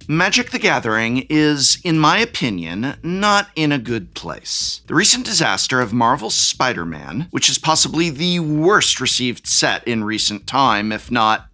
Magic the Gathering is, in my opinion, not in a good place. The recent disaster of Marvel's Spider-Man, which is possibly the worst received set in recent time, if not,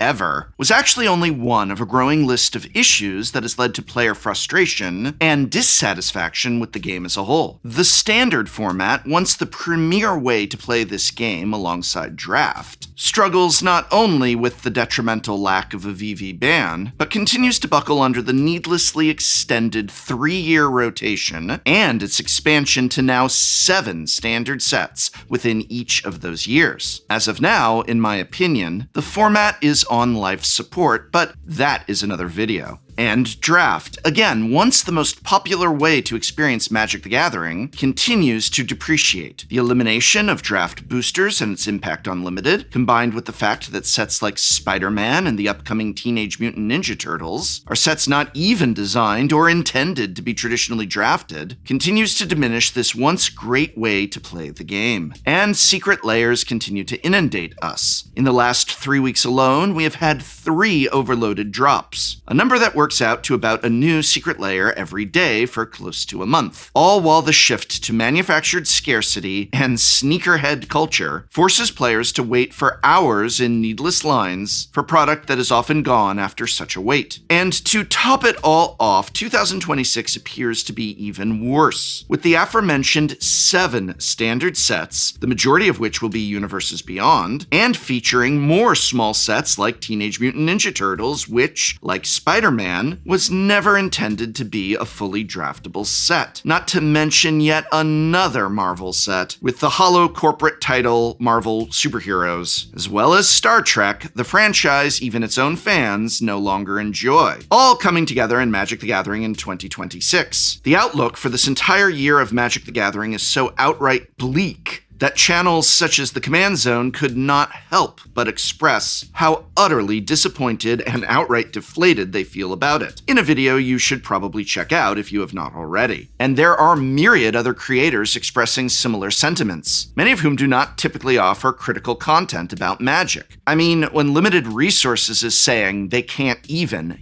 ever, was actually only one of a growing list of issues that has led to player frustration and dissatisfaction with the game as a whole. The standard format, once the premier way to play this game alongside Draft, struggles not only with the detrimental lack of a VV ban, but continues to buckle under the needlessly extended 3-year rotation and its expansion to now 7 standard sets within each of those years. As of now, in my opinion, the format is on life support, but that is another video. And Draft, again, once the most popular way to experience Magic the Gathering, continues to depreciate. The elimination of Draft boosters and its impact on Limited, combined with the fact that sets like Spider-Man and the upcoming Teenage Mutant Ninja Turtles are sets not even designed or intended to be traditionally drafted, continues to diminish this once great way to play the game. And secret layers continue to inundate us. In the last 3 weeks alone, we have had 3 overloaded drops, a number that works out to about a new secret layer every day for close to a month, all while the shift to manufactured scarcity and sneakerhead culture forces players to wait for hours in needless lines for product that is often gone after such a wait. And to top it all off, 2026 appears to be even worse, with the aforementioned 7 standard sets, the majority of which will be Universes Beyond, and featuring more small sets like Teenage Mutant Ninja Turtles, which, like Spider-Man, was never intended to be a fully draftable set. Not to mention yet another Marvel set, with the hollow corporate title Marvel Superheroes, as well as Star Trek, the franchise even its own fans no longer enjoy, all coming together in Magic the Gathering in 2026. The outlook for this entire year of Magic the Gathering is so outright bleak that channels such as the Command Zone could not help but express how utterly disappointed and outright deflated they feel about it, in a video you should probably check out if you have not already. And there are myriad other creators expressing similar sentiments, many of whom do not typically offer critical content about Magic. I mean, when Limited Resources is saying they can't even,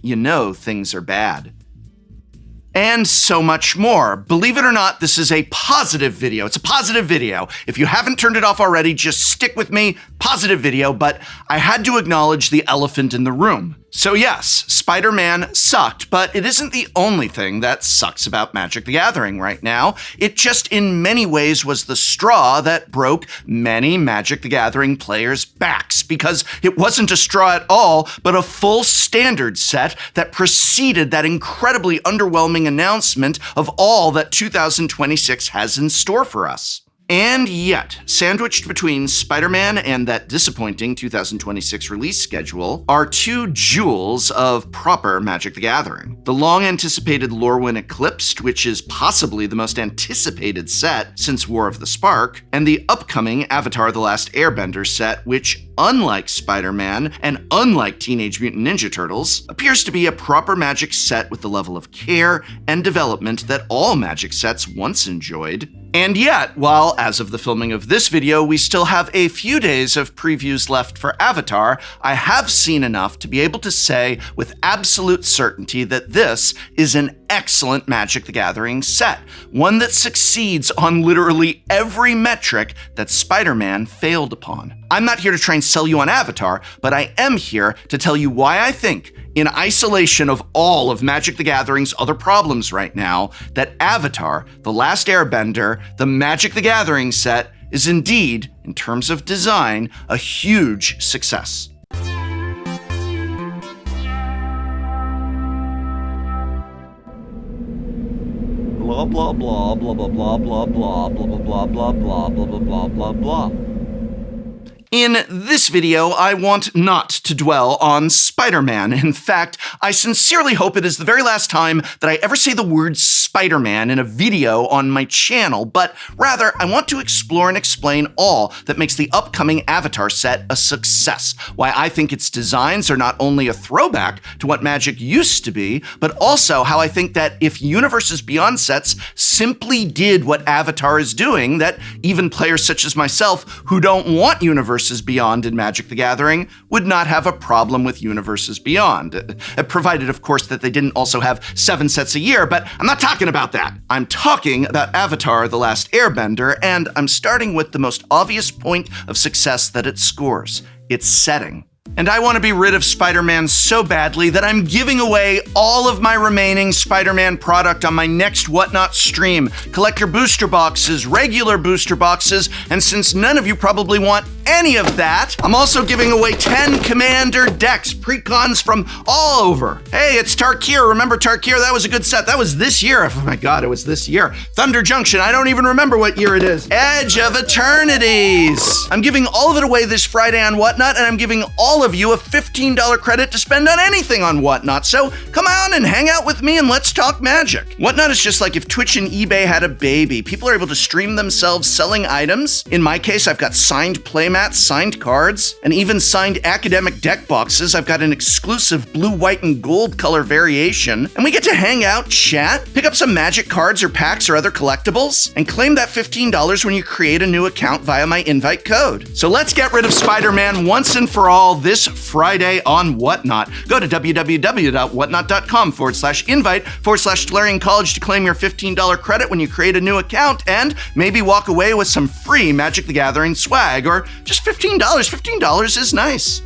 things are bad. And so much more. Believe it or not, this is a positive video. It's a positive video. If you haven't turned it off already, just stick with me. Positive video, but I had to acknowledge the elephant in the room. So yes, Spider-Man sucked, but it isn't the only thing that sucks about Magic the Gathering right now. It just in many ways was the straw that broke many Magic the Gathering players' backs, because it wasn't a straw at all, but a full standard set that preceded that incredibly underwhelming announcement of all that 2026 has in store for us. And yet, sandwiched between Spider-Man and that disappointing 2026 release schedule are 2 jewels of proper Magic the Gathering. The long-anticipated Lorwyn Eclipsed, which is possibly the most anticipated set since War of the Spark, and the upcoming Avatar: The Last Airbender set, which, unlike Spider-Man and unlike Teenage Mutant Ninja Turtles, appears to be a proper Magic set with the level of care and development that all Magic sets once enjoyed. And yet, while as of the filming of this video, we still have a few days of previews left for Avatar, I have seen enough to be able to say with absolute certainty that this is an excellent Magic the Gathering set, one that succeeds on literally every metric that Spider-Man failed upon. I'm not here to try and sell you on Avatar, but I am here to tell you why I think, in isolation of all of Magic the Gathering's other problems right now, that Avatar: The Last Airbender, the Magic the Gathering set, is indeed, in terms of design, a huge success. Blah blah blah blah blah blah blah blah blah blah blah blah blah blah blah blah blah. In this video, I want not to dwell on Spider-Man. In fact, I sincerely hope it is the very last time that I ever say the word Spider-Man in a video on my channel, but rather, I want to explore and explain all that makes the upcoming Avatar set a success, why I think its designs are not only a throwback to what Magic used to be, but also how I think that if Universes Beyond sets simply did what Avatar is doing, that even players such as myself who don't want Universes Universes Beyond in Magic the Gathering would not have a problem with Universes Beyond, provided, of course, that they didn't also have 7 sets a year, but I'm not talking about that. I'm talking about Avatar: The Last Airbender, and I'm starting with the most obvious point of success that it scores: its setting. And I want to be rid of Spider-Man so badly that I'm giving away all of my remaining Spider-Man product on my next Whatnot stream. Collector booster boxes, regular booster boxes, and since none of you probably want any of that, I'm also giving away 10 Commander decks, precons from all over. Hey, it's Tarkir. Remember Tarkir? That was a good set. That was this year. Oh my God, it was this year. Thunder Junction. I don't even remember what year it is. Edge of Eternities. I'm giving all of it away this Friday on Whatnot, and I'm giving all of you a $15 credit to spend on anything on Whatnot. So come on and hang out with me and let's talk Magic. Whatnot is just like if Twitch and eBay had a baby. People are able to stream themselves selling items. In my case, I've got signed playmats, signed cards, and even signed academic deck boxes. I've got an exclusive blue, white, and gold color variation, and we get to hang out, chat, pick up some Magic cards or packs or other collectibles, and claim that $15 when you create a new account via my invite code. So let's get rid of Spider-Man once and for all this Friday on Whatnot. Go to www.whatnot.com/invite/Tolarian College to claim your $15 credit when you create a new account, and maybe walk away with some free Magic the Gathering swag, or just $15. $15 is nice.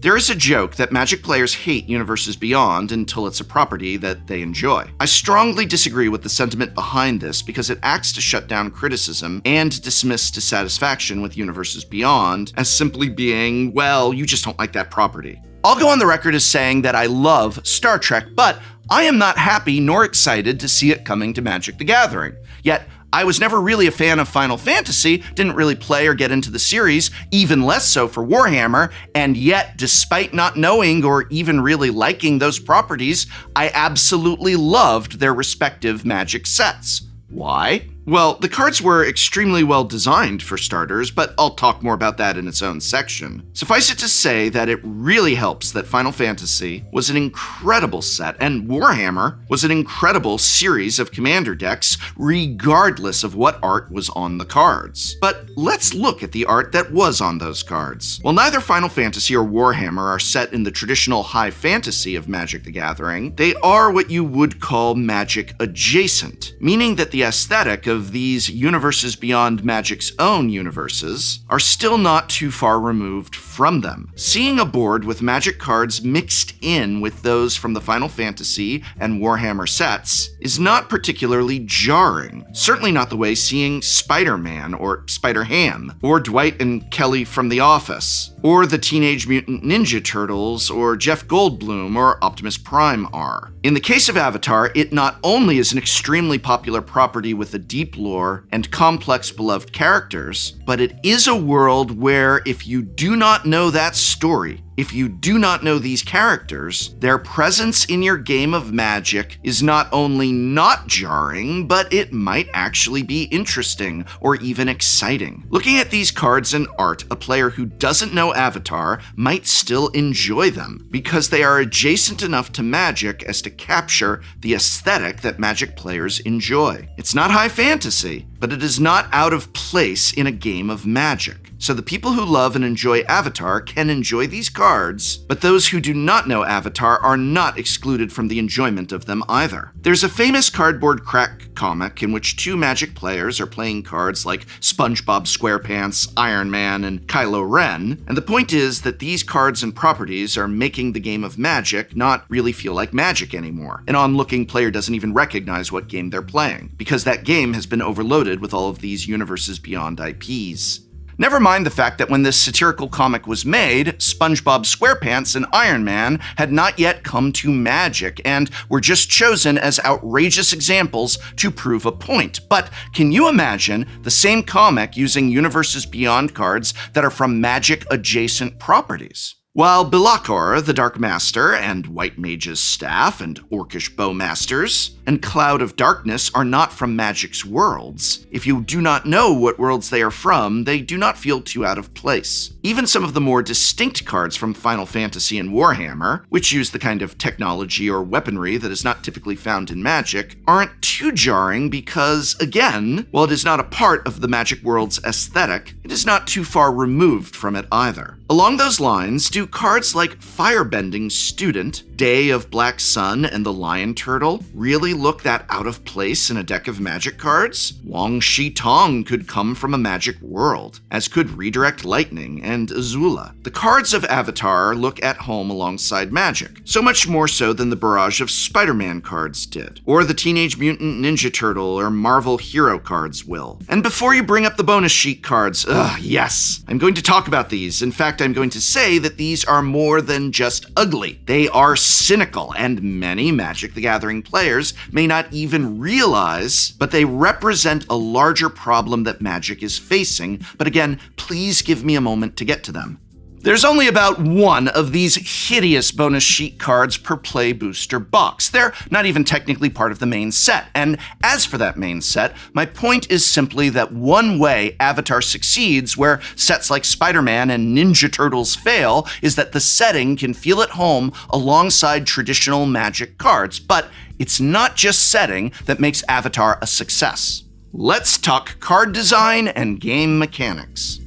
There is a joke that Magic players hate Universes Beyond until it's a property that they enjoy. I strongly disagree with the sentiment behind this because it acts to shut down criticism and dismiss dissatisfaction with Universes Beyond as simply being, well, you just don't like that property. I'll go on the record as saying that I love Star Trek, but I am not happy nor excited to see it coming to Magic the Gathering. Yet, I was never really a fan of Final Fantasy, didn't really play or get into the series, even less so for Warhammer, and yet, despite not knowing or even really liking those properties, I absolutely loved their respective Magic sets. Why? Well, the cards were extremely well designed for starters, but I'll talk more about that in its own section. Suffice it to say that it really helps that Final Fantasy was an incredible set, and Warhammer was an incredible series of commander decks, regardless of what art was on the cards. But let's look at the art that was on those cards. While neither Final Fantasy or Warhammer are set in the traditional high fantasy of Magic the Gathering, they are what you would call Magic adjacent, meaning that the aesthetic of these Universes Beyond Magic's own universes are still not too far removed from them. Seeing a board with Magic cards mixed in with those from the Final Fantasy and Warhammer sets is not particularly jarring. Certainly not the way seeing Spider-Man or Spider-Ham, or Dwight and Kelly from The Office, or the Teenage Mutant Ninja Turtles, or Jeff Goldblum, or Optimus Prime are. In the case of Avatar, it not only is an extremely popular property with a deep lore and complex beloved characters, but it is a world where if you do not know that story, if you do not know these characters, their presence in your game of Magic is not only not jarring, but it might actually be interesting or even exciting. Looking at these cards and art, a player who doesn't know Avatar might still enjoy them because they are adjacent enough to Magic as to capture the aesthetic that Magic players enjoy. It's not high fantasy, but it is not out of place in a game of Magic. So the people who love and enjoy Avatar can enjoy these cards, but those who do not know Avatar are not excluded from the enjoyment of them either. There's a famous cardboard crack comic in which 2 Magic players are playing cards like SpongeBob SquarePants, Iron Man, and Kylo Ren, and the point is that these cards and properties are making the game of Magic not really feel like Magic anymore. An onlooking player doesn't even recognize what game they're playing, because that game has been overloaded with all of these Universes Beyond IPs. Never mind the fact that when this satirical comic was made, SpongeBob SquarePants and Iron Man had not yet come to Magic and were just chosen as outrageous examples to prove a point. But can you imagine the same comic using Universes Beyond cards that are from Magic adjacent properties? While Belakor, the Dark Master, and White Mage's Staff, and Orcish Bowmasters, and Cloud of Darkness are not from Magic's worlds, if you do not know what worlds they are from, they do not feel too out of place. Even some of the more distinct cards from Final Fantasy and Warhammer, which use the kind of technology or weaponry that is not typically found in Magic, aren't too jarring because, again, while it is not a part of the Magic world's aesthetic, it is not too far removed from it either. Along those lines, do cards like Firebending Student, Day of Black Sun, and the Lion Turtle really look that out of place in a deck of Magic cards? Wang Shi Tong could come from a Magic world, as could Redirect Lightning and Azula. The cards of Avatar look at home alongside Magic, so much more so than the barrage of Spider-Man cards did, or the Teenage Mutant Ninja Turtle or Marvel Hero cards will. And before you bring up the bonus sheet cards, yes, I'm going to talk about these. In fact, I'm going to say that these are more than just ugly. They are cynical, and many Magic the Gathering players may not even realize, but they represent a larger problem that Magic is facing. But again, please give me a moment to get to them. There's only about one of these hideous bonus sheet cards per play booster box. They're not even technically part of the main set. And as for that main set, my point is simply that one way Avatar succeeds where sets like Spider-Man and Ninja Turtles fail is that the setting can feel at home alongside traditional Magic cards. But it's not just setting that makes Avatar a success. Let's talk card design and game mechanics.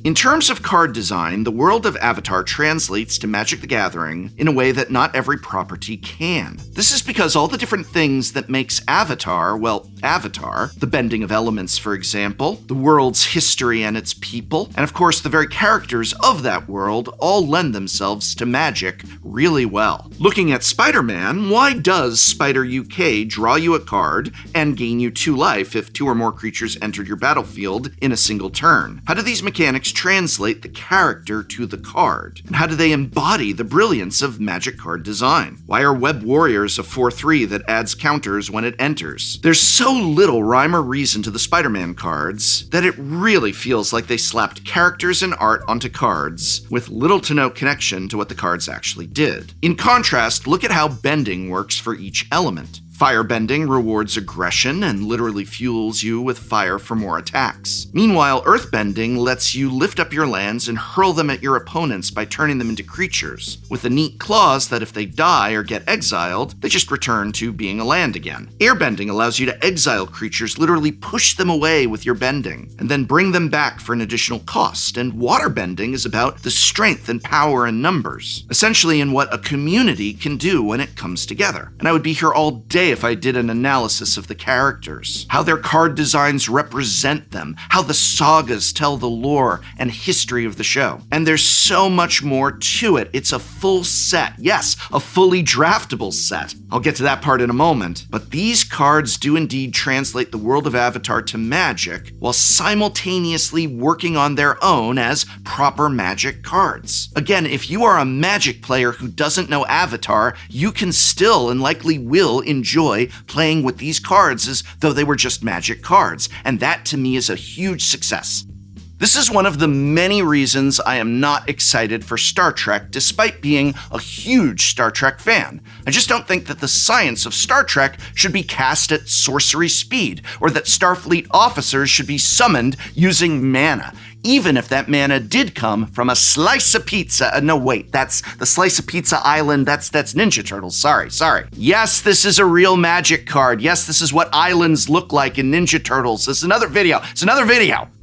In terms of card design, the world of Avatar translates to Magic the Gathering in a way that not every property can. This is because all the different things that makes Avatar, the bending of elements, for example, the world's history and its people, and of course the very characters of that world all lend themselves to Magic really well. Looking at Spider-Man, why does Spider UK draw you a card and gain you 2 life if 2 or more creatures entered your battlefield in a single turn? How do these mechanics translate the character to the card? And how do they embody the brilliance of Magic card design? Why are Web Warriors a 4/3 that adds counters when it enters? There's so little rhyme or reason to the Spider-Man cards that it really feels like they slapped characters and art onto cards with little to no connection to what the cards actually did. In contrast, look at how bending works for each element. Firebending rewards aggression and literally fuels you with fire for more attacks. Meanwhile, Earthbending lets you lift up your lands and hurl them at your opponents by turning them into creatures, with a neat clause that if they die or get exiled, they just return to being a land again. Airbending allows you to exile creatures, literally push them away with your bending, and then bring them back for an additional cost. And Waterbending is about the strength and power in numbers, essentially in what a community can do when it comes together. And I would be here all day if I did an analysis of the characters, how their card designs represent them, how the sagas tell the lore and history of the show. And there's so much more to it. It's a full set. Yes, a fully draftable set. I'll get to that part in a moment. But these cards do indeed translate the world of Avatar to Magic while simultaneously working on their own as proper Magic cards. Again, if you are a Magic player who doesn't know Avatar, you can still and likely will enjoy playing with these cards as though they were just Magic cards, and that to me is a huge success. This is one of the many reasons I am not excited for Star Trek, despite being a huge Star Trek fan. I just don't think that the science of Star Trek should be cast at sorcery speed, or that Starfleet officers should be summoned using mana, even if that mana did come from a slice of pizza. No, wait, that's the Slice of Pizza Island. That's Ninja Turtles. Sorry. Yes, this is a real Magic card. Yes, this is what islands look like in Ninja Turtles. It's another video.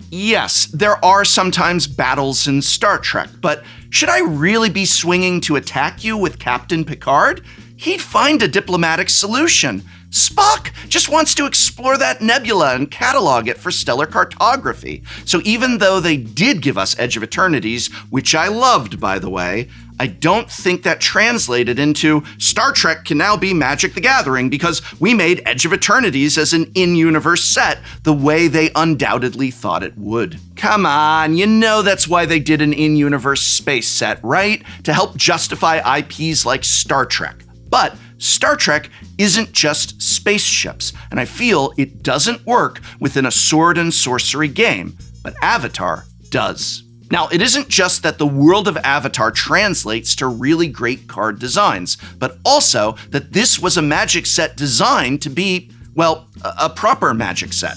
Yes, there are sometimes battles in Star Trek, but should I really be swinging to attack you with Captain Picard? He'd find a diplomatic solution. Spock just wants to explore that nebula and catalog it for stellar cartography. So even though they did give us Edge of Eternities, which I loved, by the way, I don't think that translated into Star Trek can now be Magic the Gathering because we made Edge of Eternities as an in-universe set the way they undoubtedly thought it would. Come on, you know that's why they did an in-universe space set, right? To help justify IPs like Star Trek. But Star Trek isn't just spaceships, and I feel it doesn't work within a sword and sorcery game, but Avatar does. Now, it isn't just that the world of Avatar translates to really great card designs, but also that this was a Magic set designed to be, well, a proper Magic set.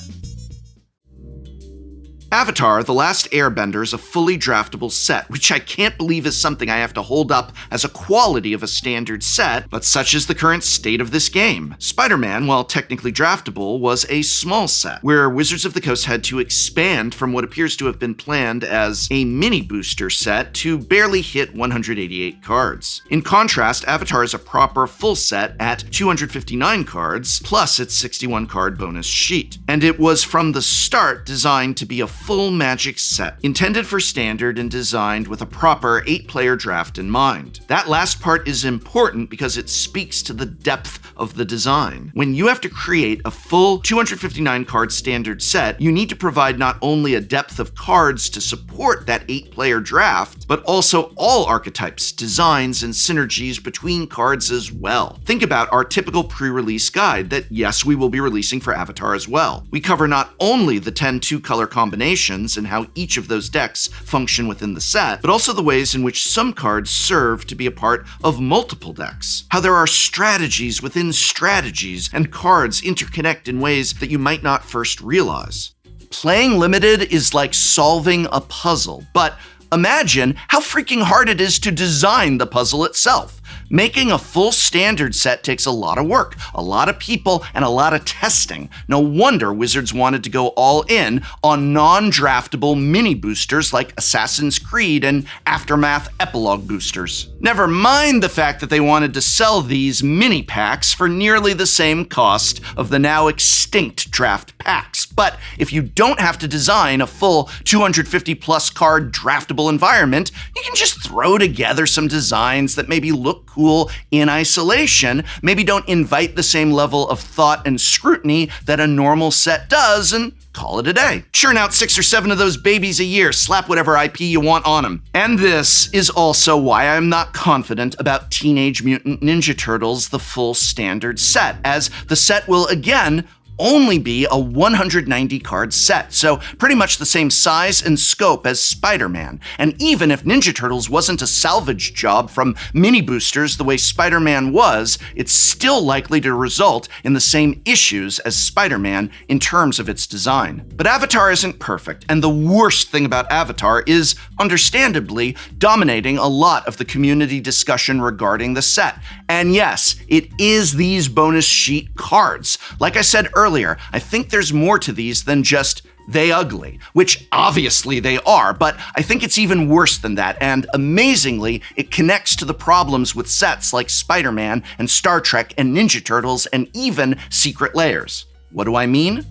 Avatar: The Last Airbender is a fully draftable set, which I can't believe is something I have to hold up as a quality of a standard set, but such is the current state of this game. Spider-Man, while technically draftable, was a small set, where Wizards of the Coast had to expand from what appears to have been planned as a mini booster set to barely hit 188 cards. In contrast, Avatar is a proper full set at 259 cards, plus its 61 card bonus sheet. And it was from the start designed to be a full Magic set, intended for standard and designed with a proper 8-player draft in mind. That last part is important because it speaks to the depth of the design. When you have to create a full 259 card standard set, you need to provide not only a depth of cards to support that 8-player draft, but also all archetypes, designs, and synergies between cards as well. Think about our typical pre-release guide that, yes, we will be releasing for Avatar as well. We cover not only the 10 2-color combinations and how each of those decks function within the set, but also the ways in which some cards serve to be a part of multiple decks. How there are strategies within strategies, and cards interconnect in ways that you might not first realize. Playing Limited is like solving a puzzle, but imagine how freaking hard it is to design the puzzle itself. Making a full standard set takes a lot of work, a lot of people, and a lot of testing. No wonder Wizards wanted to go all in on non-draftable mini boosters like Assassin's Creed and Aftermath Epilogue boosters. Never mind the fact that they wanted to sell these mini packs for nearly the same cost of the now extinct draft packs. But if you don't have to design a full 250 plus card draftable environment, you can just throw together some designs that maybe look cool in isolation, maybe don't invite the same level of thought and scrutiny that a normal set does, and call it a day. Churn out 6 or 7 of those babies a year, slap whatever IP you want on them. And this is also why I'm not confident about Teenage Mutant Ninja Turtles, the full standard set, as the set will again only be a 190 card set, so pretty much the same size and scope as Spider-Man. And even if Ninja Turtles wasn't a salvage job from mini boosters the way Spider-Man was, it's still likely to result in the same issues as Spider-Man in terms of its design. But Avatar isn't perfect, and the worst thing about Avatar is, understandably, dominating a lot of the community discussion regarding the set. And yes, it is these bonus sheet cards. Like I said earlier, I think there's more to these than just they ugly, which obviously they are, but I think it's even worse than that, and amazingly, it connects to the problems with sets like Spider-Man and Star Trek and Ninja Turtles and even Secret Layers. What do I mean?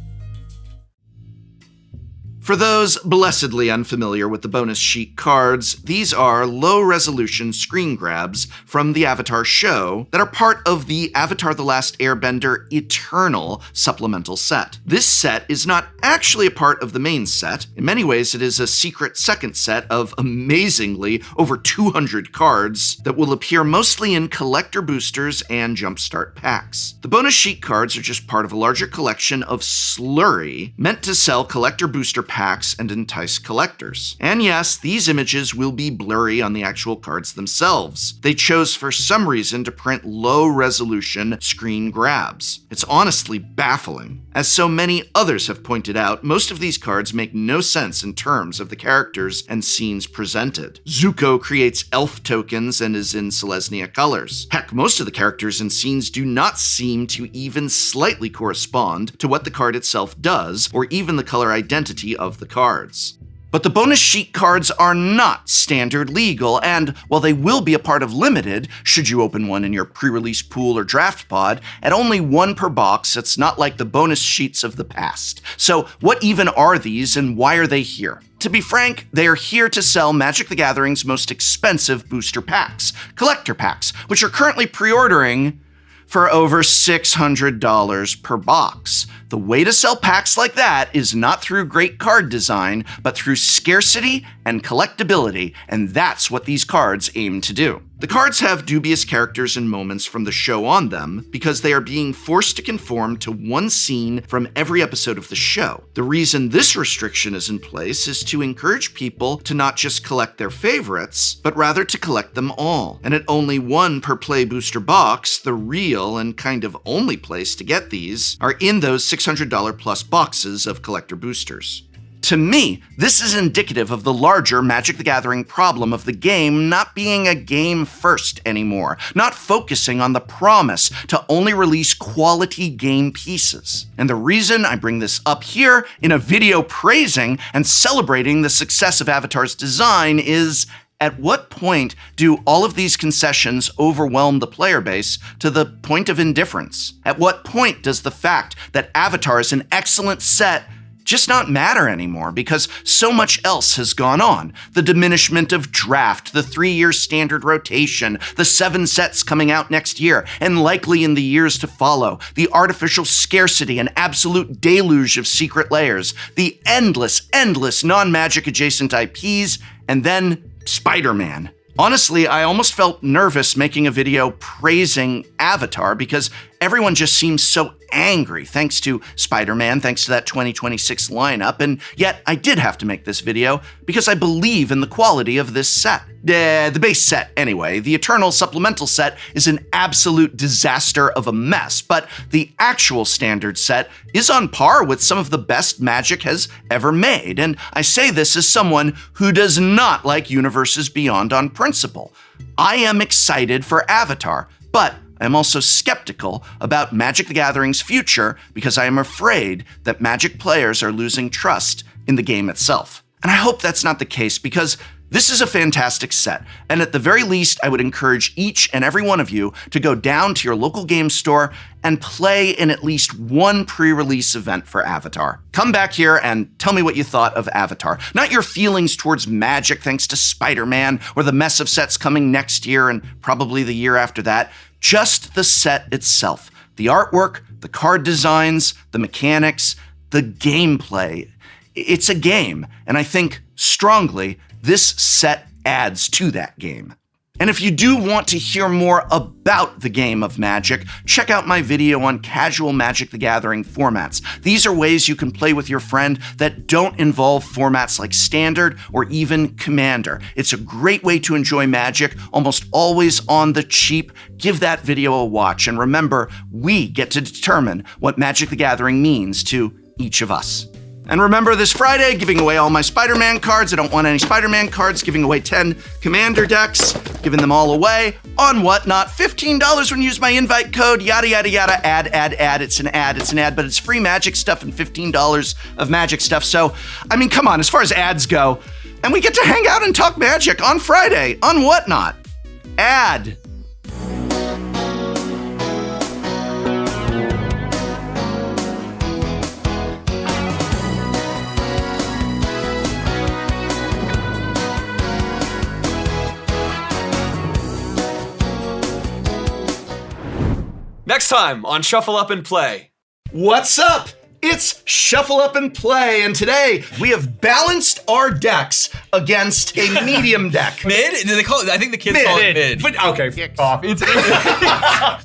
For those blessedly unfamiliar with the bonus sheet cards, these are low-resolution screen grabs from the Avatar show that are part of the Avatar: The Last Airbender Eternal supplemental set. This set is not actually a part of the main set. In many ways, it is a secret second set of amazingly over 200 cards that will appear mostly in collector boosters and jumpstart packs. The bonus sheet cards are just part of a larger collection of slurry meant to sell collector booster packs and entice collectors. And yes, these images will be blurry on the actual cards themselves. They chose for some reason to print low-resolution screen grabs. It's honestly baffling. As so many others have pointed out, most of these cards make no sense in terms of the characters and scenes presented. Zuko creates elf tokens and is in Selesnya colors. Heck, most of the characters and scenes do not seem to even slightly correspond to what the card itself does, or even the color identity of the cards. But the bonus sheet cards are not standard legal, and while they will be a part of Limited, should you open one in your pre-release pool or draft pod, at only 1 per box, it's not like the bonus sheets of the past. So what even are these, and why are they here? To be frank, they are here to sell Magic the Gathering's most expensive booster packs, collector packs, which are currently pre-ordering for over $600 per box. The way to sell packs like that is not through great card design, but through scarcity and collectability, and that's what these cards aim to do. The cards have dubious characters and moments from the show on them because they are being forced to conform to one scene from every episode of the show. The reason this restriction is in place is to encourage people to not just collect their favorites, but rather to collect them all. And at only one per play booster box, the real and kind of only place to get these are in those $600 plus boxes of collector boosters. To me, this is indicative of the larger Magic the Gathering problem of the game not being a game first anymore, not focusing on the promise to only release quality game pieces. And the reason I bring this up here in a video praising and celebrating the success of Avatar's design is, at what point do all of these concessions overwhelm the player base to the point of indifference? At what point does the fact that Avatar is an excellent set just not matter anymore because so much else has gone on? The diminishment of draft, the 3-year standard rotation, the 7 sets coming out next year and likely in the years to follow, the artificial scarcity and absolute deluge of secret layers, the endless non-Magic adjacent IPs, and then Spider-Man. Honestly, I almost felt nervous making a video praising Avatar because everyone just seems so angry thanks to Spider-Man, thanks to that 2026 lineup, and yet I did have to make this video because I believe in the quality of this set. The base set, anyway. The Eternal supplemental set is an absolute disaster of a mess, but the actual standard set is on par with some of the best Magic has ever made, and I say this as someone who does not like Universes Beyond on principle. I am excited for Avatar, but I am also skeptical about Magic the Gathering's future because I am afraid that Magic players are losing trust in the game itself. And I hope that's not the case because this is a fantastic set, and at the very least, I would encourage each and every one of you to go down to your local game store and play in at least one pre-release event for Avatar. Come back here and tell me what you thought of Avatar. Not your feelings towards Magic thanks to Spider-Man or the mess of sets coming next year and probably the year after that. Just the set itself. The artwork, the card designs, the mechanics, the gameplay. It's a game, and I think strongly this set adds to that game. And if you do want to hear more about the game of Magic, check out my video on casual Magic the Gathering formats. These are ways you can play with your friend that don't involve formats like Standard or even Commander. It's a great way to enjoy Magic, almost always on the cheap. Give that video a watch, and remember, we get to determine what Magic the Gathering means to each of us. And remember, this Friday, giving away all my Spider-Man cards. I don't want any Spider-Man cards. Giving away 10 Commander decks. Giving them all away on Whatnot. $15 when you use my invite code. Yada, yada, yada. Ad. It's an ad. But it's free Magic stuff and $15 of Magic stuff. So, I mean, come on, as far as ads go. And we get to hang out and talk Magic on Friday on Whatnot. Ad. Next time on Shuffle Up and Play. What's up? It's Shuffle Up and Play, and today we have balanced our decks against a medium deck. Mid? Do they call it? I think the kids call it mid. But okay, f off.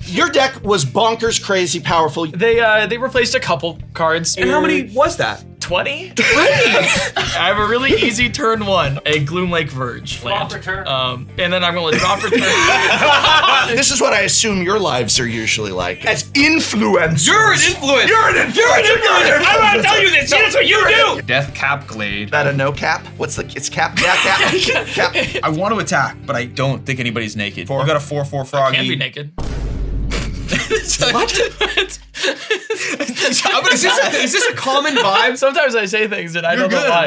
Your deck was bonkers, crazy, powerful. They replaced a couple cards. And how many was that? 20? 20! I have a really easy turn 1, a Gloomlake Verge land. Drop return. And then I'm gonna drop return. This is what I assume your lives are usually like. As influencers. You're an influencer! You're an influencer! I'm gonna tell you this, that's what you do! Death Cap Glade. That a no cap? It's cap? Yeah, cap. Cap. I want to attack, but I don't think anybody's naked. I've got a 4/4 froggy. Can't be naked. What? Is this a common vibe? Sometimes I say things and I don't know why.